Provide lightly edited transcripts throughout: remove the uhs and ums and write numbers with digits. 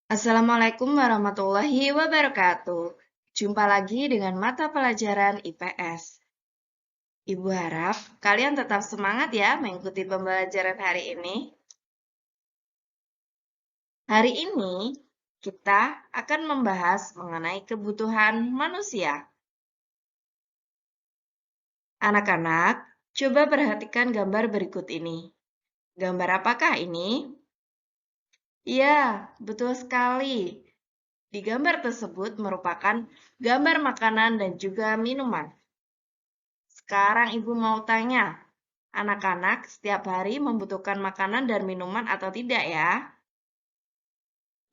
Assalamualaikum warahmatullahi wabarakatuh. Jumpa lagi dengan mata pelajaran IPS. Ibu harap kalian tetap semangat ya mengikuti pembelajaran hari ini. Hari ini kita akan membahas mengenai kebutuhan manusia. Anak-anak, coba perhatikan gambar berikut ini. Gambar apakah ini? Ya, betul sekali. Di gambar tersebut merupakan gambar makanan dan juga minuman. Sekarang Ibu mau tanya, anak-anak setiap hari membutuhkan makanan dan minuman atau tidak ya?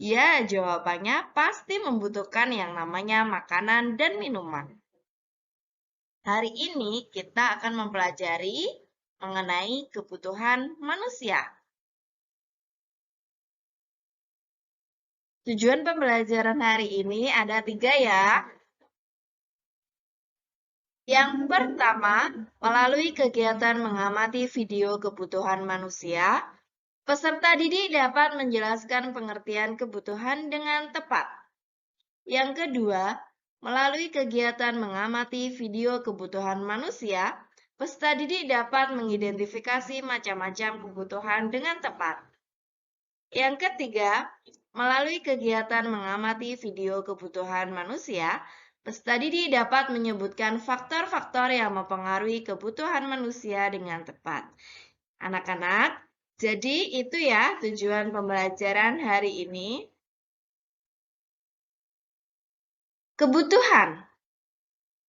Ya, jawabannya pasti membutuhkan yang namanya makanan dan minuman. Hari ini kita akan mempelajari mengenai kebutuhan manusia. Tujuan pembelajaran hari ini ada 3 ya. Yang pertama, melalui kegiatan mengamati video kebutuhan manusia, peserta didik dapat menjelaskan pengertian kebutuhan dengan tepat. Yang kedua, melalui kegiatan mengamati video kebutuhan manusia, peserta didik dapat mengidentifikasi macam-macam kebutuhan dengan tepat. Yang ketiga, melalui kegiatan mengamati video kebutuhan manusia, peserta didik dapat menyebutkan faktor-faktor yang mempengaruhi kebutuhan manusia dengan tepat. Anak-anak, jadi itu ya tujuan pembelajaran hari ini. Kebutuhan.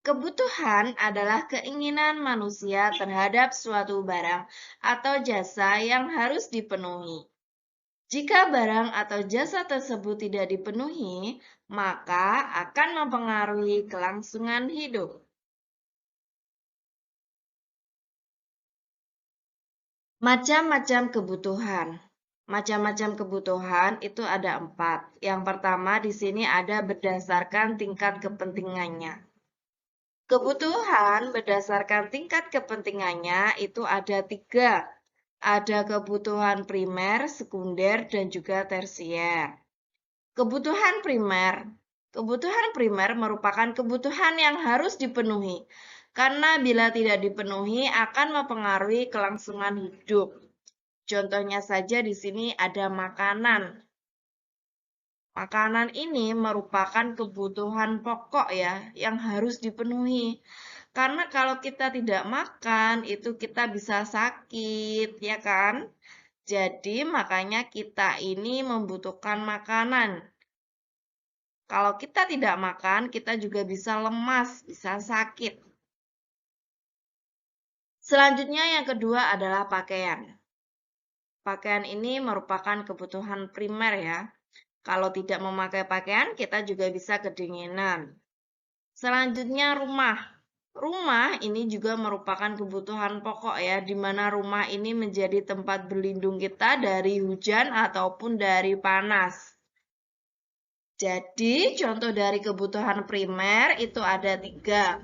Kebutuhan adalah keinginan manusia terhadap suatu barang atau jasa yang harus dipenuhi. Jika barang atau jasa tersebut tidak dipenuhi, maka akan mempengaruhi kelangsungan hidup. Macam-macam kebutuhan. Macam-macam kebutuhan itu ada 4. Yang pertama di sini ada berdasarkan tingkat kepentingannya. Kebutuhan berdasarkan tingkat kepentingannya itu ada 3. Ada kebutuhan primer, sekunder, dan juga tersier. Kebutuhan primer. Kebutuhan primer merupakan kebutuhan yang harus dipenuhi, karena bila tidak dipenuhi akan mempengaruhi kelangsungan hidup. Contohnya saja di sini ada makanan. Makanan ini merupakan kebutuhan pokok ya, yang harus dipenuhi. Karena kalau kita tidak makan, itu kita bisa sakit, ya kan? Jadi makanya kita ini membutuhkan makanan. Kalau kita tidak makan, kita juga bisa lemas, bisa sakit. Selanjutnya yang kedua adalah pakaian. Pakaian ini merupakan kebutuhan primer ya. Kalau tidak memakai pakaian, kita juga bisa kedinginan. Selanjutnya rumah. Rumah ini juga merupakan kebutuhan pokok ya, di mana rumah ini menjadi tempat berlindung kita dari hujan ataupun dari panas. Jadi, contoh dari kebutuhan primer itu ada 3.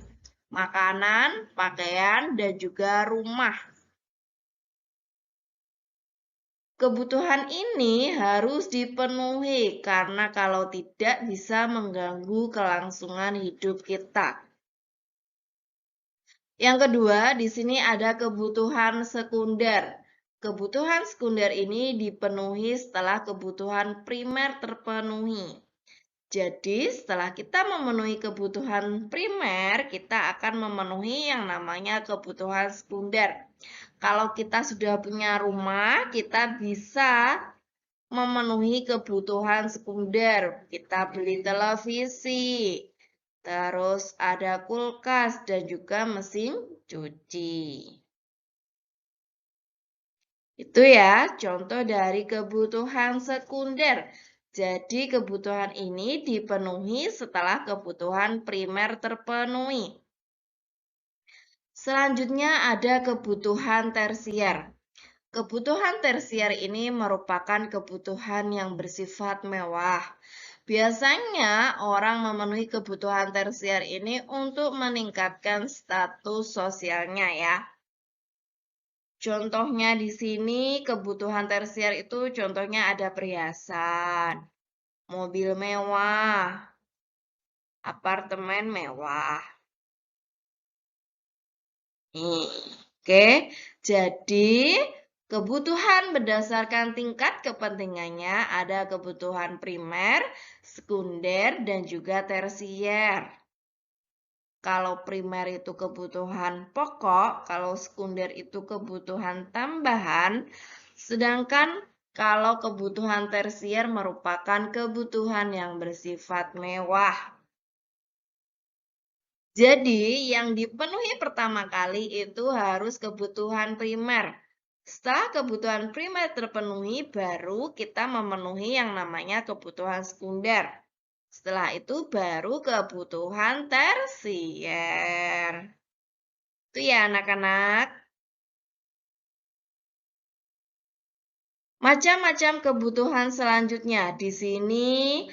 Makanan, pakaian, dan juga rumah. Kebutuhan ini harus dipenuhi karena kalau tidak bisa mengganggu kelangsungan hidup kita. Yang kedua, di sini ada kebutuhan sekunder. Kebutuhan sekunder ini dipenuhi setelah kebutuhan primer terpenuhi. Jadi, setelah kita memenuhi kebutuhan primer, kita akan memenuhi yang namanya kebutuhan sekunder. Kalau kita sudah punya rumah, kita bisa memenuhi kebutuhan sekunder. Kita beli televisi, terus ada kulkas dan juga mesin cuci. Itu ya, contoh dari kebutuhan sekunder. Jadi, kebutuhan ini dipenuhi setelah kebutuhan primer terpenuhi. Selanjutnya ada kebutuhan tersier. Kebutuhan tersier ini merupakan kebutuhan yang bersifat mewah. Biasanya orang memenuhi kebutuhan tersier ini untuk meningkatkan status sosialnya ya. Contohnya di sini kebutuhan tersier itu contohnya ada perhiasan, mobil mewah, apartemen mewah. Oke, jadi kebutuhan berdasarkan tingkat kepentingannya ada kebutuhan primer, sekunder, dan juga tersier. Kalau primer itu kebutuhan pokok, kalau sekunder itu kebutuhan tambahan, sedangkan kalau kebutuhan tersier merupakan kebutuhan yang bersifat mewah. Jadi, yang dipenuhi pertama kali itu harus kebutuhan primer. Setelah kebutuhan primer terpenuhi, baru kita memenuhi yang namanya kebutuhan sekunder. Setelah itu baru kebutuhan tersier. Itu ya anak-anak. Macam-macam kebutuhan selanjutnya. Di sini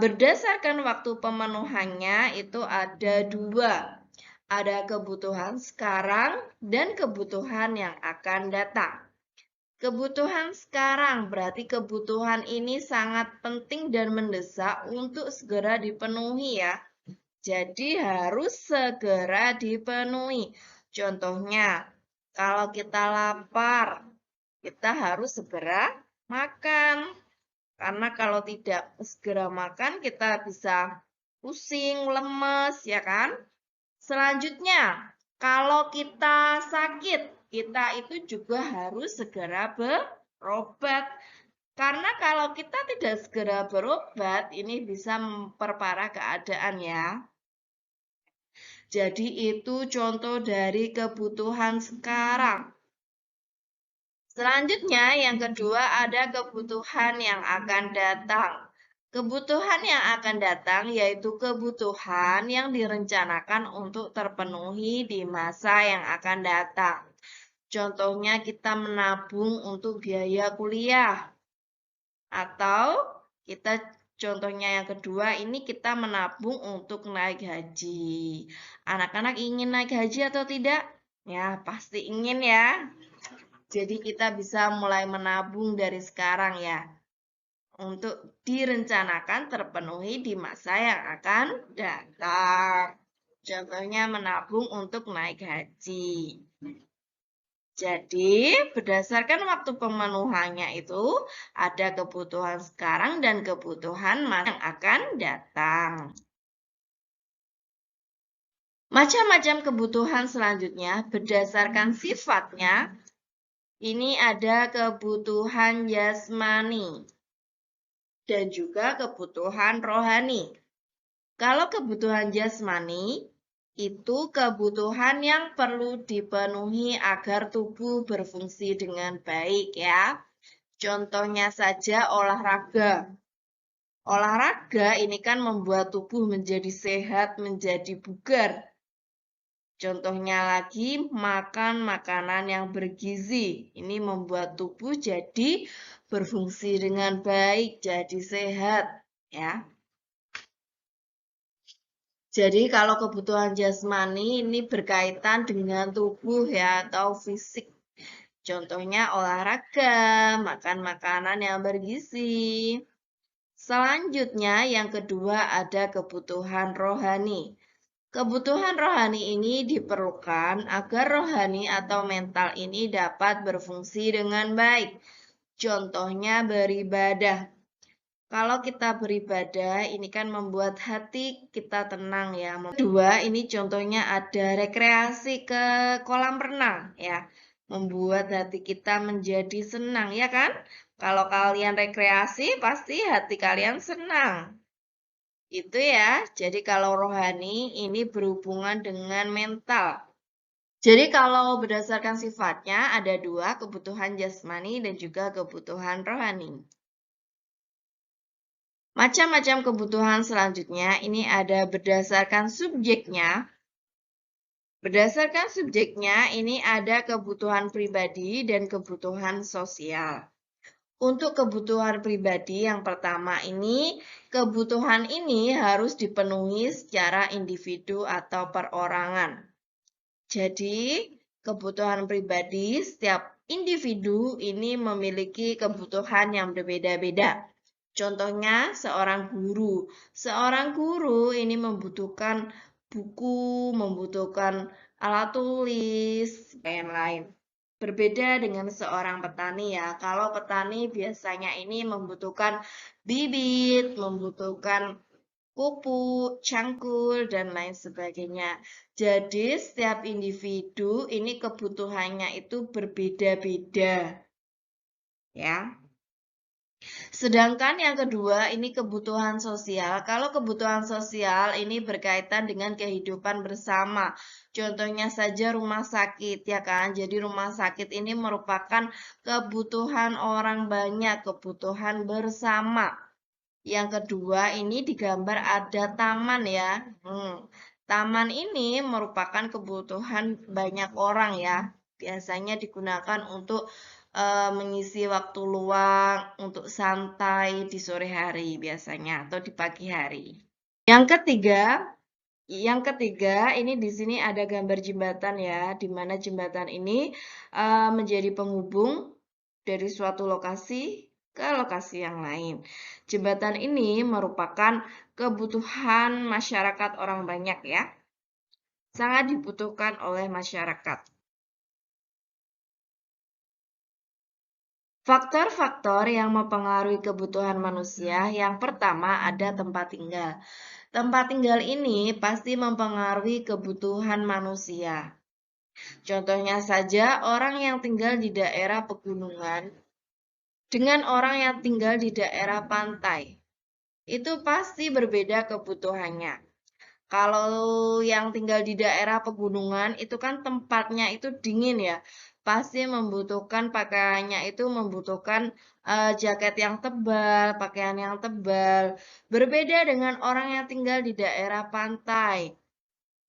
berdasarkan waktu pemenuhannya itu ada 2. Ada kebutuhan sekarang dan kebutuhan yang akan datang. Kebutuhan sekarang berarti kebutuhan ini sangat penting dan mendesak untuk segera dipenuhi ya. Jadi harus segera dipenuhi. Contohnya, kalau kita lapar, kita harus segera makan. Karena kalau tidak segera makan, kita bisa pusing, lemes, ya kan? Selanjutnya, kalau kita sakit, kita itu juga harus segera berobat. Karena kalau kita tidak segera berobat, ini bisa memperparah keadaan ya. Jadi itu contoh dari kebutuhan sekarang. Selanjutnya, yang kedua ada kebutuhan yang akan datang. Kebutuhan yang akan datang yaitu kebutuhan yang direncanakan untuk terpenuhi di masa yang akan datang. Contohnya kita menabung untuk biaya kuliah. Atau kita contohnya yang kedua ini kita menabung untuk naik haji. Anak-anak ingin naik haji atau tidak? Ya, pasti ingin ya. Jadi kita bisa mulai menabung dari sekarang ya. Untuk direncanakan terpenuhi di masa yang akan datang. Contohnya menabung untuk naik haji. Jadi, berdasarkan waktu pemenuhannya itu ada kebutuhan sekarang dan kebutuhan yang akan datang. Macam-macam kebutuhan selanjutnya berdasarkan sifatnya, ini ada kebutuhan jasmani dan juga kebutuhan rohani. Kalau kebutuhan jasmani, itu kebutuhan yang perlu dipenuhi agar tubuh berfungsi dengan baik ya. Contohnya saja olahraga. Olahraga ini kan membuat tubuh menjadi sehat, menjadi bugar. Contohnya lagi makan makanan yang bergizi. Ini membuat tubuh jadi berfungsi dengan baik, jadi sehat ya. Jadi kalau kebutuhan jasmani ini berkaitan dengan tubuh ya atau fisik. Contohnya olahraga, makan makanan yang bergizi. Selanjutnya yang kedua ada kebutuhan rohani. Kebutuhan rohani ini diperlukan agar rohani atau mental ini dapat berfungsi dengan baik. Contohnya beribadah. Kalau kita beribadah, ini kan membuat hati kita tenang ya. Kedua, ini contohnya ada rekreasi ke kolam renang ya. Membuat hati kita menjadi senang ya kan? Kalau kalian rekreasi, pasti hati kalian senang. Itu ya. Jadi kalau rohani ini berhubungan dengan mental. Jadi kalau berdasarkan sifatnya ada 2, kebutuhan jasmani dan juga kebutuhan rohani. Macam-macam kebutuhan selanjutnya ini ada berdasarkan subjeknya. Berdasarkan subjeknya ini ada kebutuhan pribadi dan kebutuhan sosial. Untuk kebutuhan pribadi yang pertama ini, kebutuhan ini harus dipenuhi secara individu atau perorangan. Jadi, kebutuhan pribadi setiap individu ini memiliki kebutuhan yang berbeda-beda. Contohnya seorang guru. Seorang guru ini membutuhkan buku, membutuhkan alat tulis, dan lain-lain. Berbeda dengan seorang petani ya. Kalau petani biasanya ini membutuhkan bibit, membutuhkan pupuk, cangkul, dan lain sebagainya. Jadi setiap individu ini kebutuhannya itu berbeda-beda. Ya. Sedangkan yang kedua ini kebutuhan sosial. Kalau kebutuhan sosial ini berkaitan dengan kehidupan bersama. Contohnya saja rumah sakit ya kan. Jadi rumah sakit ini merupakan kebutuhan orang banyak, kebutuhan bersama. Yang kedua ini digambar ada taman ya. Taman ini merupakan kebutuhan banyak orang ya. Biasanya digunakan untuk mengisi waktu luang untuk santai di sore hari biasanya atau di pagi hari. Yang ketiga, ini di sini ada gambar jembatan ya, di mana jembatan ini menjadi penghubung dari suatu lokasi ke lokasi yang lain. Jembatan ini merupakan kebutuhan masyarakat orang banyak ya, sangat dibutuhkan oleh masyarakat. Faktor-faktor yang mempengaruhi kebutuhan manusia, yang pertama ada tempat tinggal. Tempat tinggal ini pasti mempengaruhi kebutuhan manusia. Contohnya saja orang yang tinggal di daerah pegunungan dengan orang yang tinggal di daerah pantai. Itu pasti berbeda kebutuhannya. Kalau yang tinggal di daerah pegunungan itu kan tempatnya itu dingin ya. Pasti membutuhkan pakaiannya itu membutuhkan jaket yang tebal, pakaian yang tebal. Berbeda dengan orang yang tinggal di daerah pantai.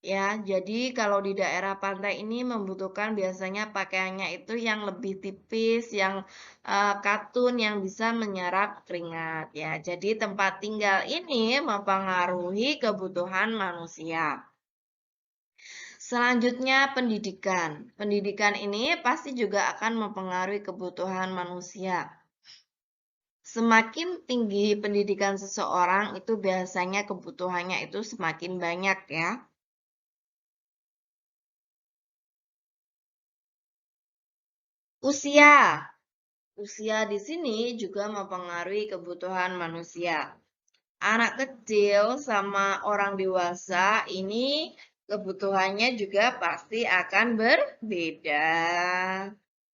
Ya, jadi kalau di daerah pantai ini membutuhkan biasanya pakaiannya itu yang lebih tipis, yang katun, yang bisa menyerap keringat. Ya, jadi tempat tinggal ini mempengaruhi kebutuhan manusia. Selanjutnya pendidikan. Pendidikan ini pasti juga akan mempengaruhi kebutuhan manusia. Semakin tinggi pendidikan seseorang itu biasanya kebutuhannya itu semakin banyak ya. Usia. Usia di sini juga mempengaruhi kebutuhan manusia. Anak kecil sama orang dewasa ini kebutuhannya juga pasti akan berbeda.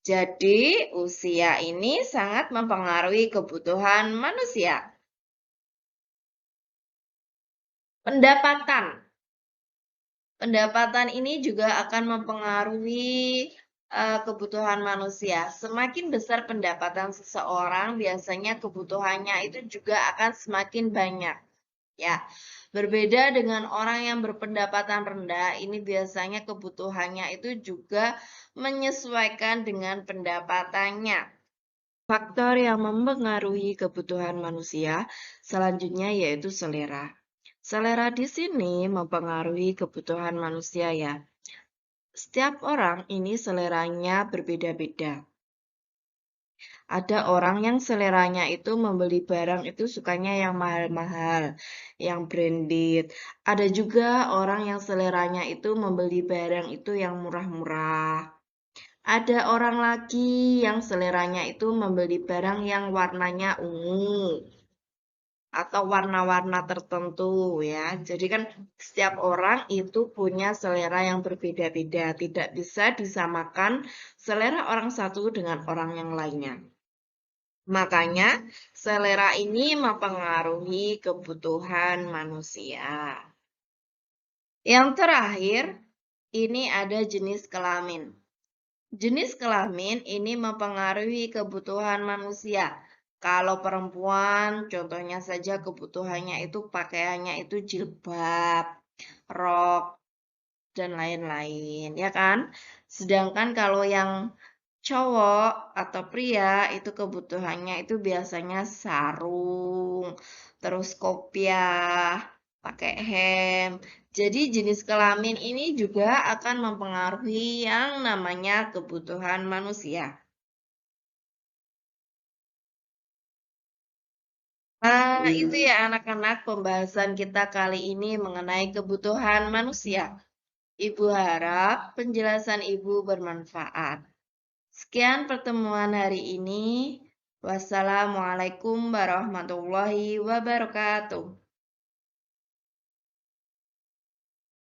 Jadi, usia ini sangat mempengaruhi kebutuhan manusia. Pendapatan. Pendapatan ini juga akan mempengaruhi kebutuhan manusia. Semakin besar pendapatan seseorang, biasanya kebutuhannya itu juga akan semakin banyak. Ya, berbeda dengan orang yang berpendapatan rendah, ini biasanya kebutuhannya itu juga menyesuaikan dengan pendapatannya. Faktor yang mempengaruhi kebutuhan manusia selanjutnya yaitu selera. Selera di sini mempengaruhi kebutuhan manusia ya. Setiap orang ini seleranya berbeda-beda. Ada orang yang seleranya itu membeli barang itu sukanya yang mahal-mahal, yang branded. Ada juga orang yang seleranya itu membeli barang itu yang murah-murah. Ada orang lagi yang seleranya itu membeli barang yang warnanya ungu atau warna-warna tertentu ya. Jadi kan setiap orang itu punya selera yang berbeda-beda, tidak bisa disamakan selera orang satu dengan orang yang lainnya. Makanya selera ini mempengaruhi kebutuhan manusia. Yang terakhir, ini ada jenis kelamin. Jenis kelamin ini mempengaruhi kebutuhan manusia. Kalau perempuan, contohnya saja kebutuhannya itu pakaiannya itu jilbab, rok, dan lain-lain, ya kan? Sedangkan kalau yang cowok atau pria itu kebutuhannya itu biasanya sarung, terus kopiah, pakai hem. Jadi jenis kelamin ini juga akan mempengaruhi yang namanya kebutuhan manusia. Itu ya anak-anak pembahasan kita kali ini mengenai kebutuhan manusia. Ibu harap penjelasan Ibu bermanfaat. Sekian pertemuan hari ini. Wassalamualaikum warahmatullahi wabarakatuh.